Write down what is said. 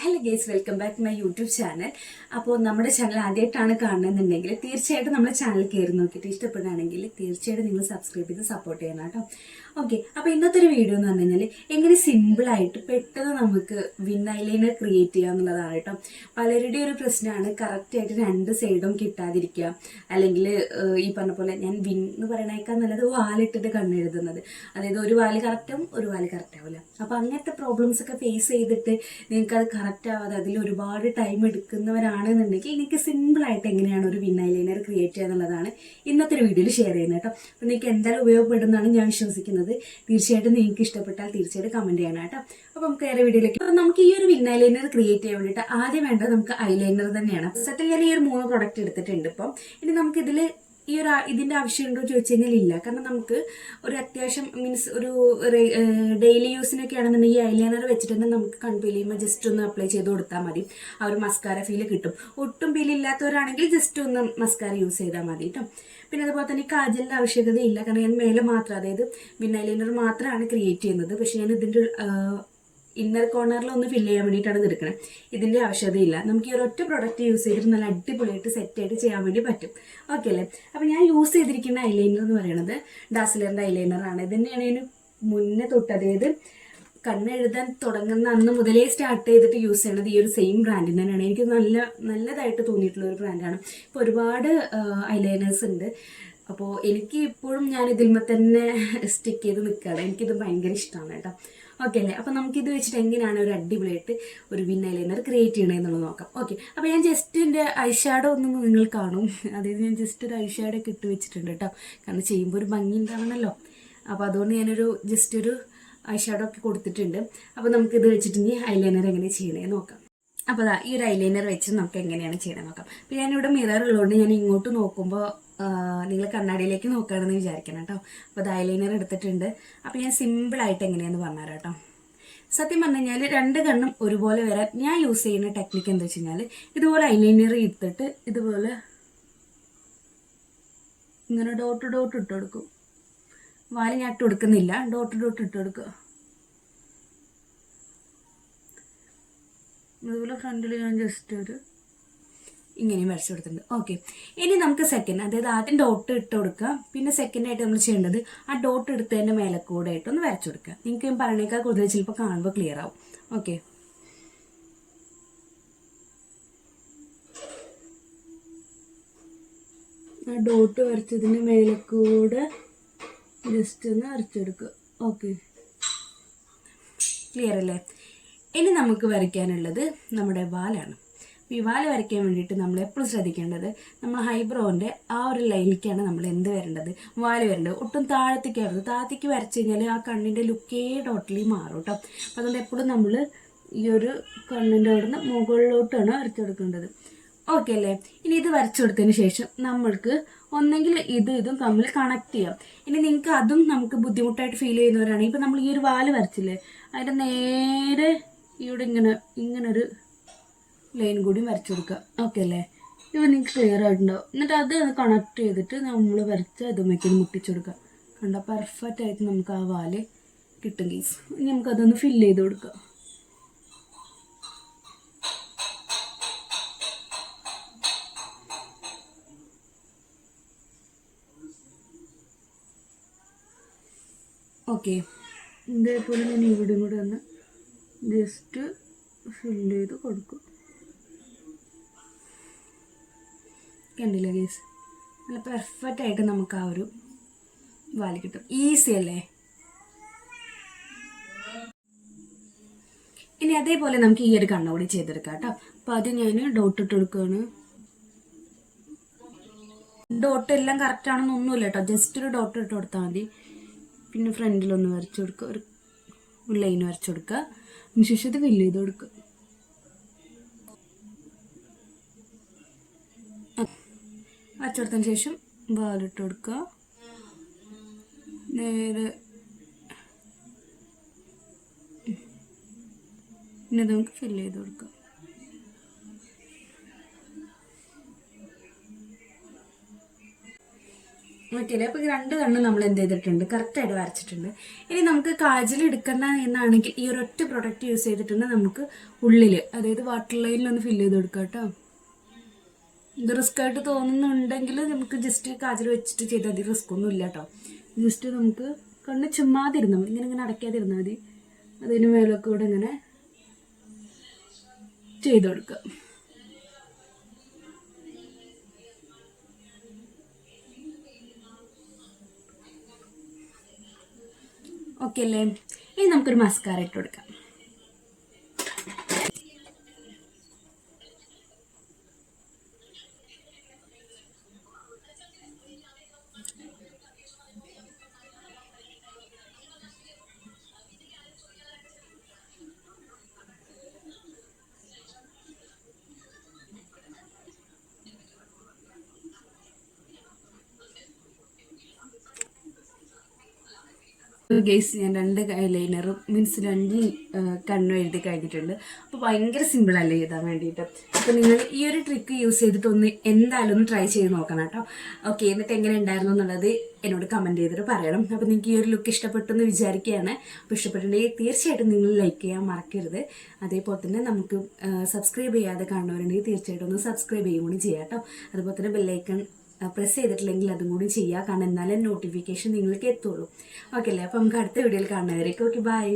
Hello guys, welcome back to my YouTube channel. അപ്പോൾ നമ്മുടെ channel ആദ്യമായിട്ടാണ് കാണുന്നുണ്ടെങ്കിൽ തീർച്ചയായിട്ടും നമ്മുടെ ചാനൽ കയറി നോക്കിയിട്ട് ഇഷ്ടപ്പെടുകയാണെങ്കിൽ തീർച്ചയായിട്ടും നിങ്ങൾ സബ്സ്ക്രൈബ് ചെയ്ത് സപ്പോർട്ട് ചെയ്യണം കേട്ടോ. ഓക്കെ, അപ്പോൾ ഇന്നത്തെ ഒരു വീഡിയോ എന്ന് പറഞ്ഞു കഴിഞ്ഞാൽ എങ്ങനെ സിമ്പിളായിട്ട് പെട്ടെന്ന് നമുക്ക് വിൻ ഐലൈനർ ക്രിയേറ്റ് ചെയ്യുക എന്നുള്ളതാണ് കേട്ടോ. പലരുടെയും ഒരു പ്രശ്നമാണ് കറക്റ്റായിട്ട് രണ്ട് സൈഡും കിട്ടാതിരിക്കുക, അല്ലെങ്കിൽ ഈ പറഞ്ഞ പോലെ ഞാൻ വിൻ എന്ന് പറയണേക്കാൾ നല്ലത് വാലിട്ടിട്ട് കണ്ണെഴുതുന്നത്, അതായത് ഒരു വാല് കറക്റ്റും ഒരു വാല് കറക്റ്റ് ആവില്ല. അപ്പോൾ അങ്ങനത്തെ പ്രോബ്ലംസ് ഒക്കെ ഫേസ് ചെയ്തിട്ട് നിങ്ങൾക്ക് അത് കറക്റ്റ് ആവാതെ അതിൽ ഒരുപാട് ടൈം എടുക്കുന്നവരാണെന്നുണ്ടെങ്കിൽ എനിക്ക് സിമ്പിളായിട്ട് എങ്ങനെയാണ് ഒരു വിൻ ഐലൈനർ ക്രിയേറ്റ് ചെയ്യുക എന്നുള്ളതാണ് ഇന്നത്തെ ഒരു വീഡിയോയിൽ ഷെയർ ചെയ്യുന്നത് കേട്ടോ. അപ്പോൾ നിങ്ങൾക്ക് എന്തായാലും ഉപയോഗപ്പെടുന്നതാണ് ഞാൻ വിശ്വസിക്കുന്നത്. തീർച്ചയായിട്ടും നിങ്ങൾക്ക് ഇഷ്ടപ്പെട്ടാൽ തീർച്ചയായിട്ടും കമന്റ് ചെയ്യണം കേട്ടോ. അപ്പോൾ നമുക്ക് വേറെ വീഡിയോയിലേക്ക്. അപ്പോൾ നമുക്ക് ഈ ഒരു വിൻ ഐലൈനർ ക്രിയേറ്റ് ചെയ്യാൻ വേണ്ടിയിട്ട് ആദ്യം വേണ്ടത് നമുക്ക് ഐലൈനർ തന്നെയാണ്. സത്യം ഞാൻ ഈ ഒരു 3 പ്രോഡക്റ്റ് എടുത്തിട്ടുണ്ട്. ഇപ്പം ഇനി നമുക്ക് ഇതിന്റെ ആവശ്യമുണ്ടോ ചോദിച്ചു കഴിഞ്ഞാൽ ഇല്ല. കാരണം നമുക്ക് ഒരു അത്യാവശ്യം മീൻസ് ഒരു ഡെയിലി യൂസിനൊക്കെ ആണെന്നുണ്ടെങ്കിൽ ഈ ഐലൈനർ വെച്ചിട്ട് തന്നെ നമുക്ക് കൺപീൽ ചെയ്യുമ്പോൾ ജസ്റ്റ് ഒന്ന് അപ്ലൈ ചെയ്ത് കൊടുത്താൽ മതി. ആ ഒരു മസ്കാര ഫീൽ കിട്ടും. ഒട്ടും പീലില്ലാത്തവരാണെങ്കിൽ ജസ്റ്റ് ഒന്ന് മസ്കാര യൂസ് ചെയ്താൽ മതി കേട്ടോ. പിന്നെ അതുപോലെ തന്നെ കാജലിന്റെ ആവശ്യകതയില്ല. കാരണം ഞാൻ മേലെ മാത്രം, അതായത് വിൻ ഐലൈനർ മാത്രമാണ് ക്രിയേറ്റ് ചെയ്യുന്നത്. പക്ഷെ ഞാൻ ഇതിന്റെ ഇന്നർ കോർണറിൽ ഒന്ന് ഫില്ല് ചെയ്യാൻ വേണ്ടിയിട്ടാണ് ഇത് എടുക്കുന്നത്. ഇതിന്റെ ആവശ്യതയില്ല. നമുക്ക് ഈ ഒരൊറ്റ പ്രൊഡക്റ്റ് യൂസ് ചെയ്തിട്ട് നല്ല അടിപൊളിയായിട്ട് സെറ്റായിട്ട് ചെയ്യാൻ വേണ്ടി പറ്റും. ഓക്കെ അല്ലേ? അപ്പം ഞാൻ യൂസ് ചെയ്തിരിക്കുന്ന ഐലൈനർ എന്ന് പറയുന്നത് ഡാസ്ലറിന്റെ ഐലൈനറാണ്. ഇത് തന്നെയാണ് ഞാൻ മുന്നേ തൊട്ട്, അതായത് കണ്ണെഴുതാൻ തുടങ്ങുന്ന അന്ന് മുതലേ സ്റ്റാർട്ട് ചെയ്തിട്ട് യൂസ് ചെയ്യണത് ഈ ഒരു സെയിം ബ്രാൻഡിന് തന്നെയാണ്. എനിക്ക് നല്ലതായിട്ട് തോന്നിയിട്ടുള്ള ഒരു ബ്രാൻഡാണ്. ഇപ്പോൾ ഒരുപാട് ഐലൈനേഴ്സ് ഉണ്ട്. അപ്പോൾ എനിക്ക് ഇപ്പോഴും ഞാൻ ഇതിന്മേൽ തന്നെ സ്റ്റിക്ക് ചെയ്ത് നിൽക്കുകയാണ്. എനിക്കിത് ഭയങ്കര ഇഷ്ടമാണ് കേട്ടോ. ഓക്കെ അല്ലേ? അപ്പം നമുക്കിത് വെച്ചിട്ട് എങ്ങനെയാണ് ഒരു അടിപൊളിയായിട്ട് ഒരു വിൻ ഐലൈനർ ക്രിയേറ്റ് ചെയ്യണമെന്നുള്ളത് നോക്കാം. ഓക്കെ, അപ്പോൾ ഞാൻ ജസ്റ്റ് എൻ്റെ ഐഷാഡോ ഒന്നും നിങ്ങൾ കാണും. അതായത് ഞാൻ ജസ്റ്റ് ഒരു ഐഷാഡോ ഒക്കെ ഇട്ട് വെച്ചിട്ടുണ്ട് കേട്ടോ. കാരണം ചെയ്യുമ്പോൾ ഒരു ഭംഗി ഉണ്ടാവണമല്ലോ. അപ്പോൾ അതുകൊണ്ട് ഞാനൊരു ജസ്റ്റ് ഒരു ഐഷാഡോ ഒക്കെ കൊടുത്തിട്ടുണ്ട്. അപ്പോൾ നമുക്കിത് വെച്ചിട്ട് ഇനി ഐലൈനർ എങ്ങനെ ചെയ്യണമെന്ന് നോക്കാം. അപ്പോൾ ഈ ഒരു ഐലൈനർ വെച്ച് നമുക്ക് എങ്ങനെയാണ് ചെയ്യണമെന്ന് നോക്കാം. അപ്പോൾ ഞാനിവിടെ മിറർ ഉള്ളതുകൊണ്ട് ഞാൻ ഇങ്ങോട്ട് നോക്കുമ്പോൾ നിങ്ങൾ കണ്ണാടിയിലേക്ക് നോക്കുകയാണെന്ന് വിചാരിക്കണം കേട്ടോ. അപ്പോൾ അത് ഐലൈനർ എടുത്തിട്ടുണ്ട്. അപ്പോൾ ഞാൻ സിമ്പിളായിട്ട് എങ്ങനെയാണെന്ന് പറഞ്ഞുതരാം കേട്ടോ. സത്യം പറഞ്ഞു കഴിഞ്ഞാൽ 2 കണ്ണും ഒരുപോലെ വരാൻ ഞാൻ യൂസ് ചെയ്യുന്ന ടെക്നിക്ക് എന്താ വെച്ച് കഴിഞ്ഞാൽ, ഇതുപോലെ ഐലൈനർ എടുത്തിട്ട് ഇതുപോലെ ഇങ്ങനെ ഡോട്ട് ഇട്ട് കൊടുക്കും. വാല് ഞാൻ ഇട്ട് കൊടുക്കുന്നില്ല, ഡോട്ട് ഇട്ട് കൊടുക്കുക. അതുപോലെ ഫ്രണ്ടിൽ ഞാൻ ജസ്റ്റ് ഒരു ഇങ്ങനെയും വരച്ചു കൊടുത്തിട്ടുണ്ട്. ഓക്കെ, ഇനി നമുക്ക് സെക്കൻഡ്, അതായത് ആദ്യം ഡോട്ട് ഇട്ട് കൊടുക്കുക. പിന്നെ സെക്കൻഡായിട്ട് നമ്മൾ ചെയ്യേണ്ടത് ആ ഡോട്ട് എടുത്തതിൻ്റെ മേലെ കൂടെ ആയിട്ടൊന്ന് വരച്ചു കൊടുക്കുക. നിങ്ങൾക്ക് ഞാൻ പറയണേക്കാൾ കൂടുതൽ ചിലപ്പോൾ കാണുമ്പോൾ ക്ലിയർ ആവും. ഓക്കെ, ആ ഡോട്ട് വരച്ചതിൻ്റെ മേലെ കൂടെ ജസ്റ്റ് ഒന്ന് വരച്ചെടുക്കുക. ഓക്കെ, ക്ലിയർ അല്ലേ? ഇനി നമുക്ക് വരയ്ക്കാനുള്ളത് നമ്മുടെ വാലാണ്. ഈ വാല് വരയ്ക്കാൻ വേണ്ടിയിട്ട് നമ്മൾ എപ്പോഴും ശ്രദ്ധിക്കേണ്ടത്, നമ്മൾ ഹൈബ്രോൻ്റെ ആ ഒരു ലൈനിലേക്കാണ് നമ്മൾ എന്ത് വരേണ്ടത്, വാല് വരേണ്ടത്. ഒട്ടും താഴത്തേക്കായിരുന്നു. താഴത്തേക്ക് വരച്ച് കഴിഞ്ഞാൽ ആ കണ്ണിൻ്റെ ലുക്കേ ടോട്ടലി മാറും കേട്ടോ. അപ്പം അതുകൊണ്ട് എപ്പോഴും നമ്മൾ ഈ ഒരു കണ്ണിൻ്റെ അവിടെ നിന്ന് മുകളിലോട്ടാണ് വരച്ചു കൊടുക്കേണ്ടത്. ഓക്കെ അല്ലേ? ഇനി ഇത് വരച്ചു കൊടുത്തതിന് ശേഷം നമ്മൾക്ക് ഒന്നെങ്കിൽ ഇതും തമ്മിൽ കണക്ട് ചെയ്യാം. ഇനി നിങ്ങൾക്ക് അതും നമുക്ക് ബുദ്ധിമുട്ടായിട്ട് ഫീൽ ചെയ്യുന്നവരാണ്. ഇപ്പം നമ്മൾ ഈ ഒരു വാല് വരച്ചില്ലേ, അതിൻ്റെ നേരെ ഇവിടെ ഇങ്ങനൊരു ലൈൻ കൂടി വരച്ചു കൊടുക്കുക. ഓക്കെ അല്ലേ? ഇപ്പം നിങ്ങൾക്ക് ക്ലിയർ ആയിട്ടുണ്ടാവും. എന്നിട്ട് അത് കണക്ട് ചെയ്തിട്ട് നമ്മൾ വരച്ച് അതുമേക്കൊന്ന് മുട്ടിച്ചു കൊടുക്കുക. കണ്ട പെർഫെക്റ്റ് ആയിട്ട് നമുക്ക് ആ വാല് കിട്ടും ഗീസ്. ഇനി നമുക്കതൊന്ന് ഫില്ല് ചെയ്ത് കൊടുക്കുക. ഓക്കെ, ഇതേപോലെ ഞാൻ ഇവിടെ കൂടെ ഒന്ന് ജസ്റ്റ് ഫില്ല് ചെയ്ത് കൊടുക്കും. കണ്ടില്ല ഗൈസ്? നല്ല പെർഫെക്റ്റ് ആയിട്ട് നമുക്ക് ആ ഒരു വാല് കിട്ടും. ഈസി അല്ലേ? ഇനി അതേപോലെ നമുക്ക് ഈ ഒരു കണ്ണുകൂടി ചെയ്തെടുക്കാം കേട്ടോ. അപ്പോൾ അത് ഞാൻ ഡോട്ട് ഇട്ട് കൊടുക്കുകയാണ്. ഡോട്ട് എല്ലാം കറക്റ്റ് ആണെന്നൊന്നുമില്ല കേട്ടോ. ജസ്റ്റ് ഒരു ഡോട്ട് ഇട്ട് കൊടുത്താൽ മതി. പിന്നെ ഫ്രണ്ടിലൊന്ന് വരച്ചു കൊടുക്കുക, ഒരു ലൈൻ വരച്ചു കൊടുക്കുക. അതിനുശേഷം ഇത് ഫില്ല് ചെയ്ത് കൊടുക്കുക. വരച്ചു കൊടുത്തതിന് ശേഷം വാലിട്ട് കൊടുക്കുക. നേരെ പിന്നെ നമുക്ക് ഫില്ല് ചെയ്ത് കൊടുക്കുക. ഓക്കെ അല്ലേ? അപ്പോൾ രണ്ട് കണ്ണും നമ്മൾ എന്ത് ചെയ്തിട്ടുണ്ട്, കറക്റ്റായിട്ട് വരച്ചിട്ടുണ്ട്. ഇനി നമുക്ക് കാജൽ എടുക്കണ്ട എന്നാണെങ്കിൽ ഈ ഒരൊറ്റ പ്രൊഡക്റ്റ് യൂസ് ചെയ്തിട്ടുണ്ട് നമുക്ക് ഉള്ളിൽ, അതായത് വാട്ടർ ലൈനിലൊന്ന് ഫില്ല് ചെയ്ത് കൊടുക്കാം കേട്ടോ. ഇത് റിസ്ക് ആയിട്ട് തോന്നുന്നുണ്ടെങ്കിൽ നമുക്ക് ജസ്റ്റ് കാജൽ വെച്ചിട്ട് ചെയ്താൽ മതി, റിസ്ക് ഒന്നും ഇല്ല കേട്ടോ. ജസ്റ്റ് നമുക്ക് കണ്ണ് ചുമ്മാതിരുന്നാൽ മതി, ഇങ്ങനെ ഇങ്ങനെ അടയ്ക്കാതിരുന്നാൽ മതി. അതിന് മേലൊക്കെ കൂടെ ഇങ്ങനെ ചെയ്ത് കൊടുക്കുക. ഓക്കെ അല്ലേ? ഇനി നമുക്കൊരു മസ്കാര ഇട്ട് കൊടുക്കാം. ഗേസ് ഞാൻ 2 ലൈനറും മീൻസ് 2 കണ്ണും എഴുതി കഴിഞ്ഞിട്ടുണ്ട്. അപ്പോൾ ഭയങ്കര സിമ്പിളല്ലേ എഴുതാൻ വേണ്ടിയിട്ട്. അപ്പോൾ നിങ്ങൾ ഈ ഒരു ട്രിക്ക് യൂസ് ചെയ്തിട്ട് എന്തായാലും ഒന്ന് ട്രൈ ചെയ്ത് നോക്കണം കേട്ടോ. ഓക്കെ, എന്നിട്ട് എങ്ങനെ ഉണ്ടായിരുന്നു എന്നുള്ളത് എന്നോട് കമൻറ്റ് ചെയ്തിട്ട് പറയണം. അപ്പോൾ നിങ്ങൾക്ക് ഈ ഒരു ലുക്ക് ഇഷ്ടപ്പെട്ടു എന്ന് വിചാരിക്കുകയാണ്. അപ്പോൾ ഇഷ്ടപ്പെട്ടിട്ടുണ്ടെങ്കിൽ തീർച്ചയായിട്ടും നിങ്ങൾ ലൈക്ക് ചെയ്യാൻ മറക്കരുത്. അതേപോലെ തന്നെ നമുക്ക് സബ്സ്ക്രൈബ് ചെയ്യാതെ കാണുന്നവരുണ്ടെങ്കിൽ തീർച്ചയായിട്ടും ഒന്ന് സബ്സ്ക്രൈബ് ചെയ്യുകയും കൂടി ചെയ്യാം കേട്ടോ. അതുപോലെ തന്നെ ബെല്ലൈക്കൺ പ്രസ് ചെയ്തിട്ടില്ലെങ്കിൽ അതും കൂടി ചെയ്യുക, കാരണം എന്നാലേ നോട്ടിഫിക്കേഷൻ നിങ്ങൾക്ക് എത്തുള്ളൂ. ഓക്കെ അല്ലേ? അപ്പോൾ നമുക്ക് അടുത്ത വീഡിയോയിൽ കാണുന്നവരേക്കും ഓക്കെ, ബൈ.